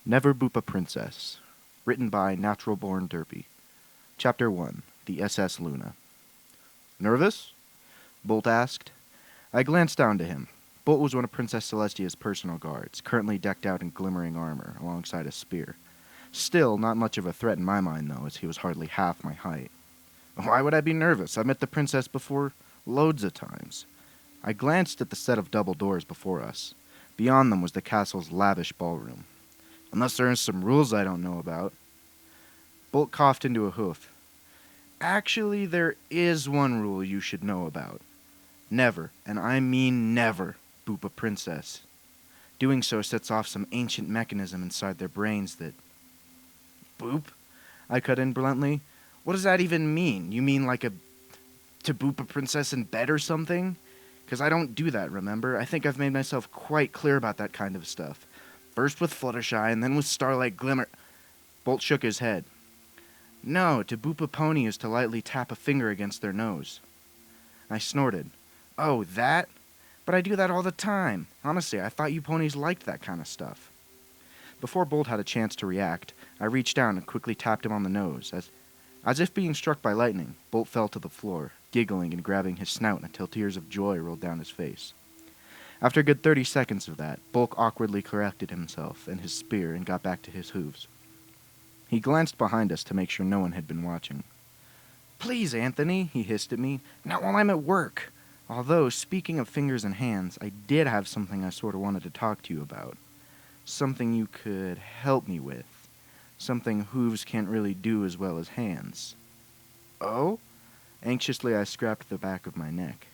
Never Boop a Princess. Written by Natural Born Derby. Chapter 1. The SS Luna. Nervous? Bolt asked. I glanced down to him. Bolt was one of Princess Celestia's personal guards, currently decked out in glimmering armor, alongside a spear. Still, not much of a threat in my mind, though, as he was hardly half my height. Why would I be nervous? I've met the princess before loads of times. I glanced at the set of double doors before us. Beyond them was the castle's lavish ballroom. Unless there are some rules I don't know about. Bolt coughed into a hoof. Actually, there is one rule you should know about. Never, and I mean never, boop a princess. Doing so sets off some ancient mechanism inside their brains that... Boop? I cut in bluntly. What does that even mean? You mean like to boop a princess in bed or something? 'Cause I don't do that, remember? I think I've made myself quite clear about that kind of stuff. First with Fluttershy, and then with Starlight Glimmer. Bolt shook his head. No, to boop a pony is to lightly tap a finger against their nose. I snorted. Oh, that? But I do that all the time. Honestly, I thought you ponies liked that kind of stuff. Before Bolt had a chance to react, I reached down and quickly tapped him on the nose. As if being struck by lightning, Bolt fell to the floor, giggling and grabbing his snout until tears of joy rolled down his face. After a good 30 seconds of that, Bulk awkwardly corrected himself and his spear and got back to his hooves. He glanced behind us to make sure no one had been watching. Please, Anthony, he hissed at me, not while I'm at work. Although, speaking of fingers and hands, I did have something I sort of wanted to talk to you about. Something you could help me with. Something hooves can't really do as well as hands. Oh? Anxiously, I scratched the back of my neck.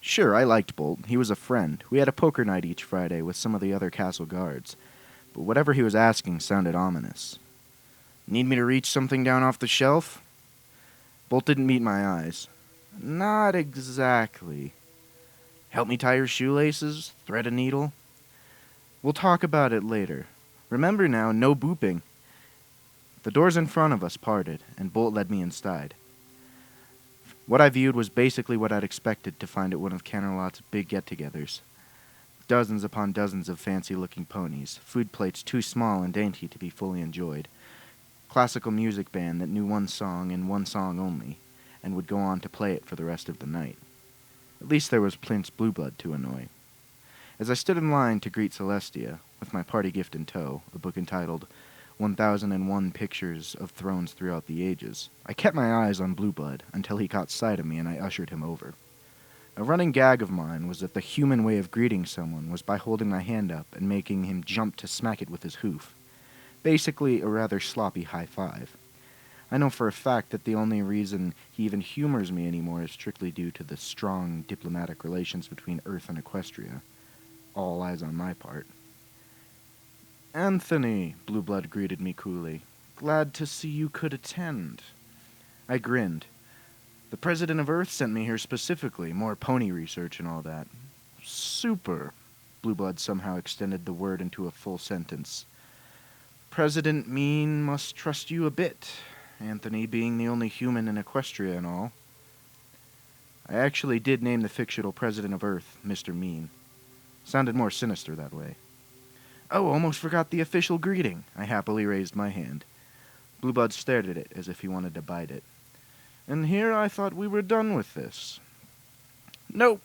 Sure, I liked Bolt. He was a friend. We had a poker night each Friday with some of the other castle guards. But whatever he was asking sounded ominous. Need me to reach something down off the shelf? Bolt didn't meet my eyes. Not exactly. Help me tie your shoelaces? Thread a needle? We'll talk about it later. Remember now, no booping. The doors in front of us parted, and Bolt led me inside. What I viewed was basically what I'd expected to find at one of Canterlot's big get-togethers. Dozens upon dozens of fancy-looking ponies, food plates too small and dainty to be fully enjoyed, classical music band that knew one song and one song only, and would go on to play it for the rest of the night. At least there was Prince Blueblood to annoy. As I stood in line to greet Celestia, with my party gift in tow, a book entitled 1001 Pictures of Thrones Throughout the Ages, I kept my eyes on Blueblood until he caught sight of me and I ushered him over. A running gag of mine was that the human way of greeting someone was by holding my hand up and making him jump to smack it with his hoof. Basically, a rather sloppy high five. I know for a fact that the only reason he even humors me anymore is strictly due to the strong diplomatic relations between Earth and Equestria. All eyes on my part. Anthony, Blueblood greeted me coolly. Glad to see you could attend. I grinned. The President of Earth sent me here specifically, more pony research and all that. Super. Blueblood somehow extended the word into a full sentence. President Mean must trust you a bit, Anthony being the only human in Equestria and all. I actually did name the fictional President of Earth Mr. Mean. Sounded more sinister that way. Oh, almost forgot the official greeting. I happily raised my hand. Blueblood stared at it as if he wanted to bite it. And here I thought we were done with this. Nope.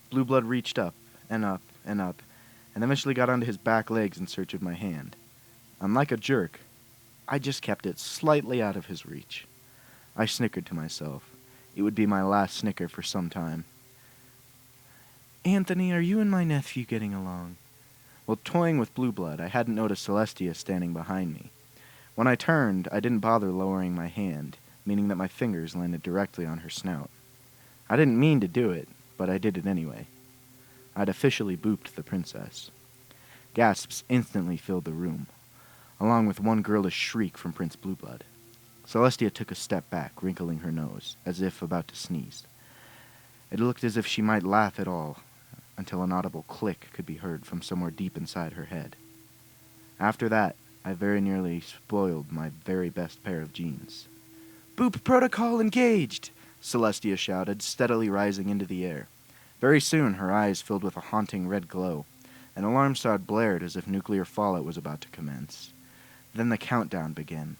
Blueblood reached up, and up, and up, and eventually got onto his back legs in search of my hand. Unlike a jerk, I just kept it slightly out of his reach. I snickered to myself. It would be my last snicker for some time. Anthony, are you and my nephew getting along? While toying with Blueblood, I hadn't noticed Celestia standing behind me. When I turned, I didn't bother lowering my hand, meaning that my fingers landed directly on her snout. I didn't mean to do it, but I did it anyway. I'd officially booped the princess. Gasps instantly filled the room, along with one girlish shriek from Prince Blueblood. Celestia took a step back, wrinkling her nose, as if about to sneeze. It looked as if she might laugh at all, until an audible click could be heard from somewhere deep inside her head. After that, I very nearly spoiled my very best pair of jeans. Boop protocol engaged! Celestia shouted, steadily rising into the air. Very soon her eyes filled with a haunting red glow. An alarm sound blared as if nuclear fallout was about to commence. Then the countdown began.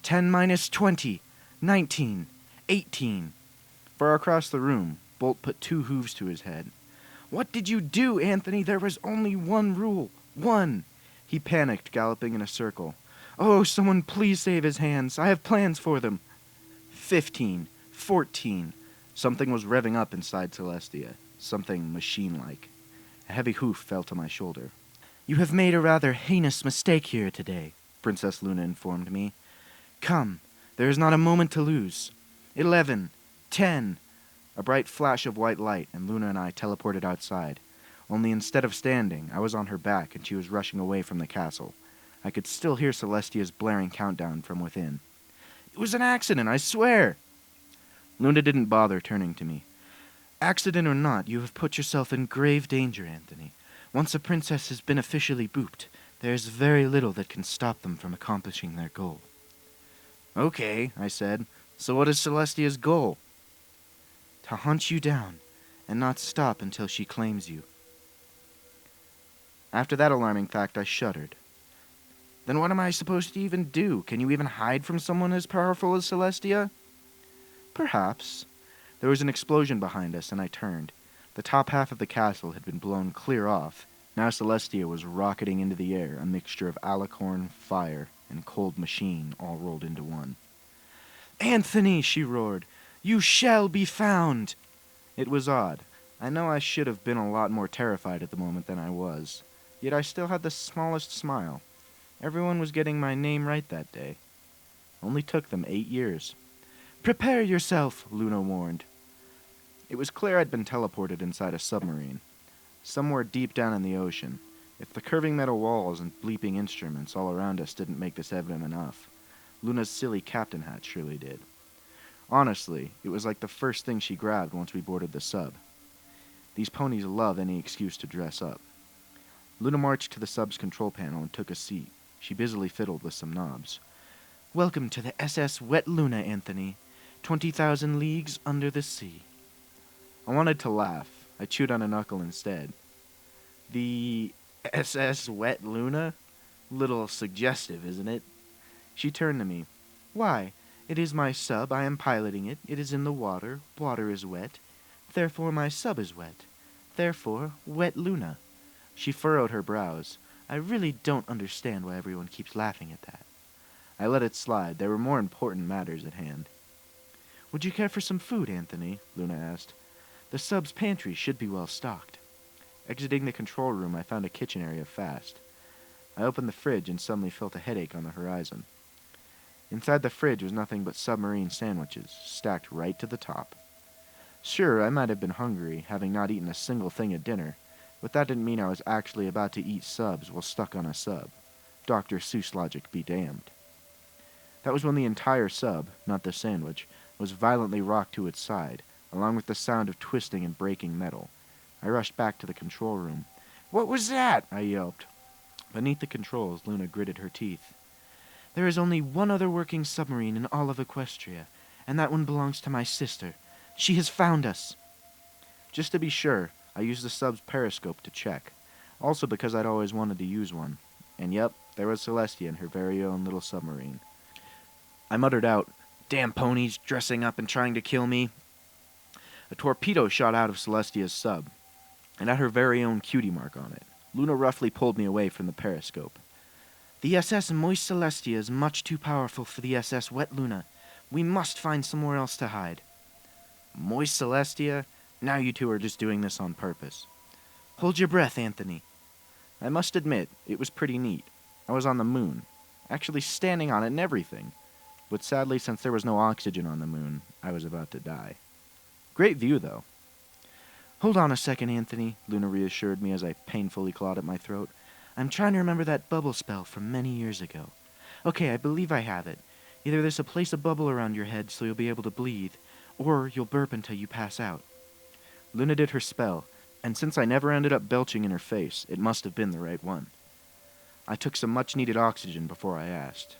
10 minus 20, 19, 18. Far across the room, Bolt put 2 hooves to his head. "What did you do, Anthony? There was only one rule. One." He panicked, galloping in a circle. "Oh, someone please save his hands. I have plans for them." 15, 14. Something was revving up inside Celestia. Something machine-like. A heavy hoof fell to my shoulder. "You have made a rather heinous mistake here today," Princess Luna informed me. "Come, there is not a moment to lose. 11, 10. A bright flash of white light, and Luna and I teleported outside. Only instead of standing, I was on her back and she was rushing away from the castle. I could still hear Celestia's blaring countdown from within. "It was an accident, I swear!" Luna didn't bother turning to me. "Accident or not, you have put yourself in grave danger, Anthony. Once a princess has been officially booped, there is very little that can stop them from accomplishing their goal." "Okay," I said. "So what is Celestia's goal?" "To hunt you down, and not stop until she claims you." After that alarming fact, I shuddered. "Then what am I supposed to even do? Can you even hide from someone as powerful as Celestia?" "Perhaps." There was an explosion behind us, and I turned. The top half of the castle had been blown clear off. Now Celestia was rocketing into the air, a mixture of alicorn, fire, and cold machine all rolled into one. "Anthony!" she roared. "You shall be found!" It was odd. I know I should have been a lot more terrified at the moment than I was. Yet I still had the smallest smile. Everyone was getting my name right that day. Only took them 8 years. "Prepare yourself," Luna warned. It was clear I'd been teleported inside a submarine. Somewhere deep down in the ocean. If the curving metal walls and bleeping instruments all around us didn't make this evident enough, Luna's silly captain hat surely did. Honestly, it was like the first thing she grabbed once we boarded the sub. These ponies love any excuse to dress up. Luna marched to the sub's control panel and took a seat. She busily fiddled with some knobs. "Welcome to the SS Wet Luna, Anthony. 20,000 leagues under the sea." I wanted to laugh. I chewed on a knuckle instead. "The SS Wet Luna? Little suggestive, isn't it?" She turned to me. "Why? It is my sub. I am piloting it. It is in the water. Water is wet. Therefore my sub is wet. Therefore, Wet Luna." She furrowed her brows. "I really don't understand why everyone keeps laughing at that." I let it slide. There were more important matters at hand. "Would you care for some food, Anthony?" Luna asked. "The sub's pantry should be well stocked." Exiting the control room, I found a kitchen area fast. I opened the fridge and suddenly felt a headache on the horizon. Inside the fridge was nothing but submarine sandwiches, stacked right to the top. Sure, I might have been hungry, having not eaten a single thing at dinner, but that didn't mean I was actually about to eat subs while stuck on a sub. Dr. Seuss logic be damned. That was when the entire sub, not the sandwich, was violently rocked to its side, along with the sound of twisting and breaking metal. I rushed back to the control room. "What was that?" I yelped. Beneath the controls, Luna gritted her teeth. "There is only one other working submarine in all of Equestria, and that one belongs to my sister. She has found us." Just to be sure, I used the sub's periscope to check. Also because I'd always wanted to use one. And yep, there was Celestia in her very own little submarine. I muttered out, "Damn ponies, dressing up and trying to kill me." A torpedo shot out of Celestia's sub, and had her very own cutie mark on it. Luna roughly pulled me away from the periscope. "The SS Moist Celestia is much too powerful for the SS Wet Luna. We must find somewhere else to hide." "Moist Celestia? Now you two are just doing this on purpose." "Hold your breath, Anthony." I must admit, it was pretty neat. I was on the moon, actually standing on it and everything. But sadly, since there was no oxygen on the moon, I was about to die. Great view, though. "Hold on a second, Anthony," Luna reassured me as I painfully clawed at my throat. "I'm trying to remember that bubble spell from many years ago. Okay, I believe I have it. Either there's a place a bubble around your head so you'll be able to breathe, or you'll burp until you pass out." Luna did her spell, and since I never ended up belching in her face, it must have been the right one. I took some much-needed oxygen before I asked.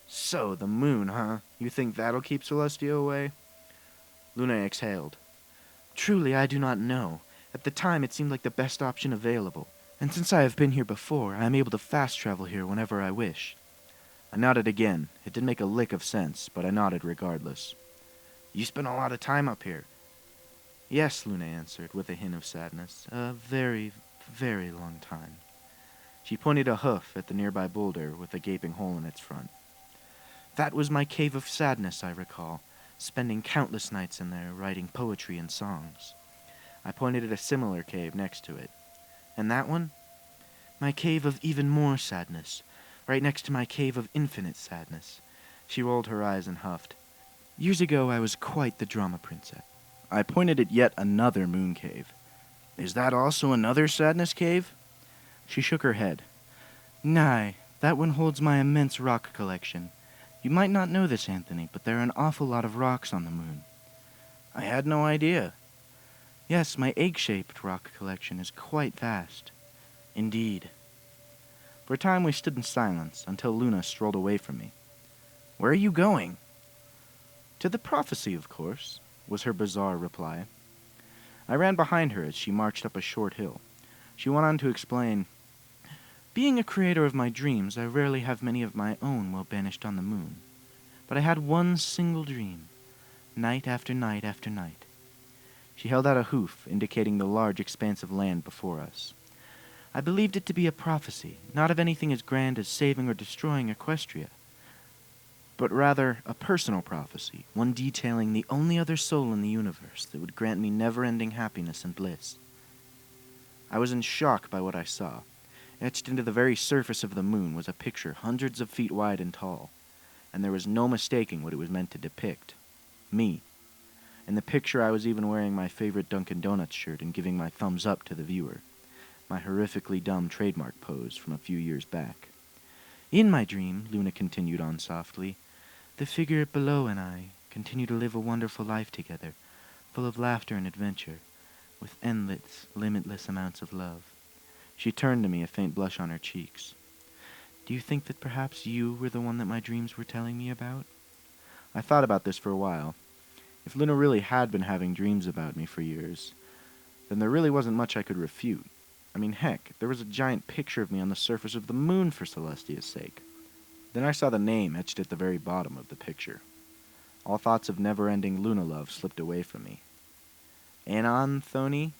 "So, the moon, huh? You think that'll keep Celestia away?" Luna exhaled. "Truly, I do not know. At the time, it seemed like the best option available. And since I have been here before, I am able to fast travel here whenever I wish. I nodded again. It didn't make a lick of sense, but I nodded regardless. You spent a lot of time up here. Yes, Luna answered, with a hint of sadness. A very, very long time. She pointed a hoof at the nearby boulder with a gaping hole in its front. That was my cave of sadness, I recall, spending countless nights in there writing poetry and songs. I pointed at a similar cave next to it. And that one? My cave of even more sadness, right next to my cave of infinite sadness. She rolled her eyes and huffed. Years ago, I was quite the drama princess. I pointed at yet another moon cave. Is that also another sadness cave? She shook her head. Nay, that one holds my immense rock collection. You might not know this, Anthony, but there are an awful lot of rocks on the moon. I had no idea. Yes, my egg-shaped rock collection is quite vast. Indeed. For a time we stood in silence until Luna strolled away from me. Where are you going? To the prophecy, of course, was her bizarre reply. I ran behind her as she marched up a short hill. She went on to explain, Being a creator of my dreams, I rarely have many of my own while banished on the moon. But I had one single dream, night after night after night. She held out a hoof, indicating the large expanse of land before us. I believed it to be a prophecy, not of anything as grand as saving or destroying Equestria, but rather a personal prophecy, one detailing the only other soul in the universe that would grant me never-ending happiness and bliss. I was in shock by what I saw. Etched into the very surface of the moon was a picture hundreds of feet wide and tall, and there was no mistaking what it was meant to depict. Me. In the picture, I was even wearing my favorite Dunkin' Donuts shirt and giving my thumbs up to the viewer, my horrifically dumb trademark pose from a few years back. In my dream, Luna continued on softly, the figure below and I continue to live a wonderful life together, full of laughter and adventure, with endless, limitless amounts of love. She turned to me, a faint blush on her cheeks. Do you think that perhaps you were the one that my dreams were telling me about? I thought about this for a while. If Luna really had been having dreams about me for years, then there really wasn't much I could refute. I mean, heck, there was a giant picture of me on the surface of the moon for Celestia's sake. Then I saw the name etched at the very bottom of the picture. All thoughts of never-ending Luna love slipped away from me. Ananthony?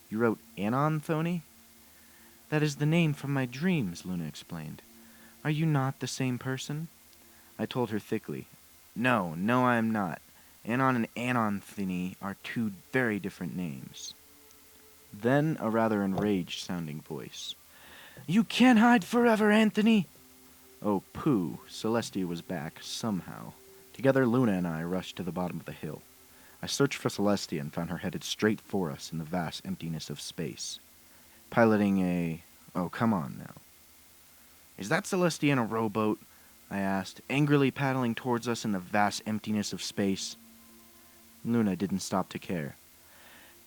You wrote Ananthony? That is the name from my dreams, Luna explained. Are you not the same person? I told her thickly. No, I am not. Anon and Ananthony are two very different names. Then a rather enraged-sounding voice. You can't hide forever, Anthony! Oh, pooh, Celestia was back, somehow. Together, Luna and I rushed to the bottom of the hill. I searched for Celestia and found her headed straight for us in the vast emptiness of space. Piloting a... Oh, come on now. Is that Celestia in a rowboat? I asked, angrily paddling towards us in the vast emptiness of space. Luna didn't stop to care.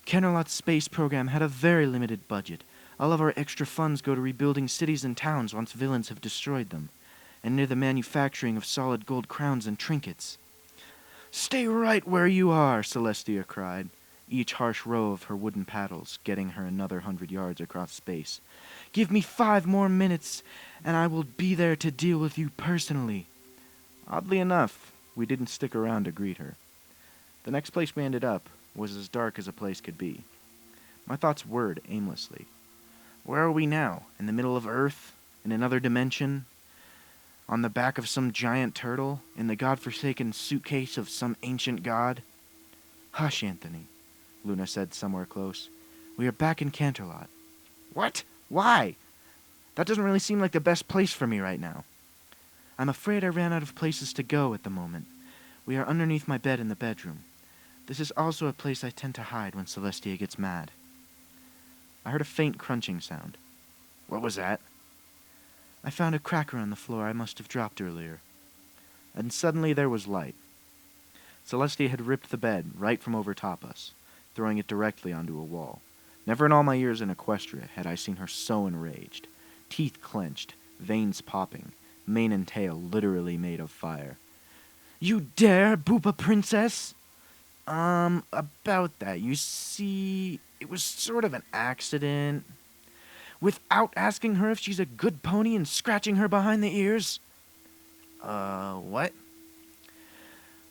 Kennerlot's space program had a very limited budget. All of our extra funds go to rebuilding cities and towns once villains have destroyed them, and near the manufacturing of solid gold crowns and trinkets. Stay right where you are, Celestia cried, each harsh row of her wooden paddles getting her another 100 yards across space. Give me 5 more minutes, and I will be there to deal with you personally. Oddly enough, we didn't stick around to greet her. The next place we ended up was as dark as a place could be. My thoughts whirred aimlessly. Where are we now? In the middle of Earth? In another dimension? On the back of some giant turtle? In the godforsaken suitcase of some ancient god? Hush, Anthony, Luna said somewhere close. We are back in Canterlot. What? Why? That doesn't really seem like the best place for me right now. I'm afraid I ran out of places to go at the moment. We are underneath my bed in the bedroom. This is also a place I tend to hide when Celestia gets mad. I heard a faint crunching sound. What was that? I found a cracker on the floor I must have dropped earlier. And suddenly there was light. Celestia had ripped the bed right from over top us, throwing it directly onto a wall. Never in all my years in Equestria had I seen her so enraged. Teeth clenched, veins popping, mane and tail literally made of fire. You dare, Boopa Princess? About that. You see, it was sort of an accident. without asking her if she's a good pony and scratching her behind the ears? What?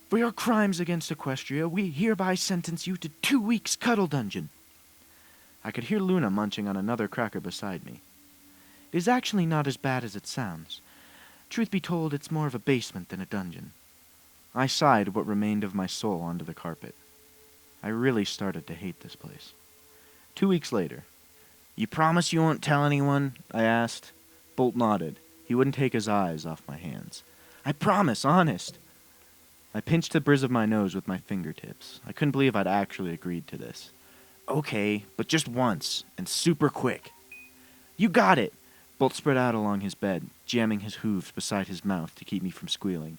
For your crimes against Equestria, we hereby sentence you to 2 weeks cuddle dungeon. I could hear Luna munching on another cracker beside me. It is actually not as bad as it sounds. Truth be told, it's more of a basement than a dungeon. I sighed what remained of my soul onto the carpet. I really started to hate this place. 2 weeks later. You promise you won't tell anyone? I asked. Bolt nodded. He wouldn't take his eyes off my hands. I promise, honest. I pinched the bridge of my nose with my fingertips. I couldn't believe I'd actually agreed to this. Okay, but just once, and super quick. You got it! Bolt spread out along his bed, jamming his hooves beside his mouth to keep me from squealing.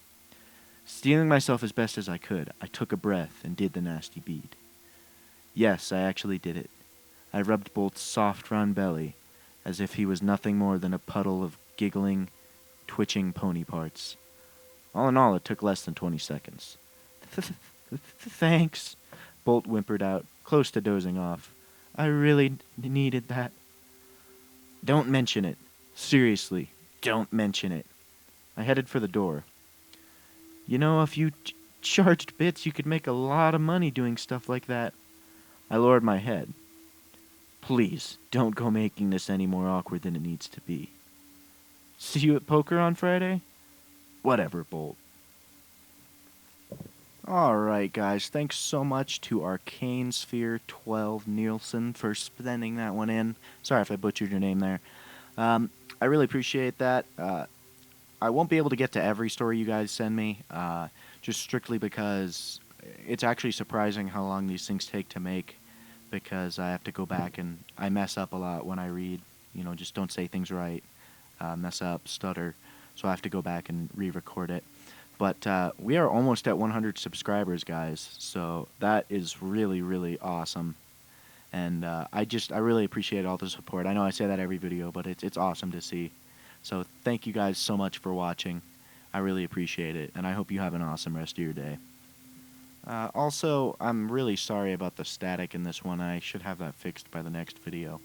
Steeling myself as best as I could, I took a breath and did the nasty bead. Yes, I actually did it. I rubbed Bolt's soft, round belly, as if he was nothing more than a puddle of giggling, twitching pony parts. All in all, it took less than 20 seconds. Thanks, Bolt whimpered out, close to dozing off. I really needed that. Don't mention it. Seriously, don't mention it. I headed for the door. You know, if you charged bits, you could make a lot of money doing stuff like that. I lowered my head. Please, don't go making this any more awkward than it needs to be. See you at poker on Friday? Whatever, Bolt. Alright, guys, thanks so much to Arcane Sphere 12 Nielsen for sending that one in. Sorry if I butchered your name there. I really appreciate that. I won't be able to get to every story you guys send me, just strictly because it's actually surprising how long these things take to make, because I have to go back and I mess up a lot when I read, just don't say things right, mess up, stutter, so I have to go back and re-record it. But we are almost at 100 subscribers, guys, so that is really, really awesome. And I really appreciate all the support. I know I say that every video, but it's awesome to see. So thank you guys so much for watching. I really appreciate it, and I hope you have an awesome rest of your day. Also, I'm really sorry about the static in this one. I should have that fixed by the next video.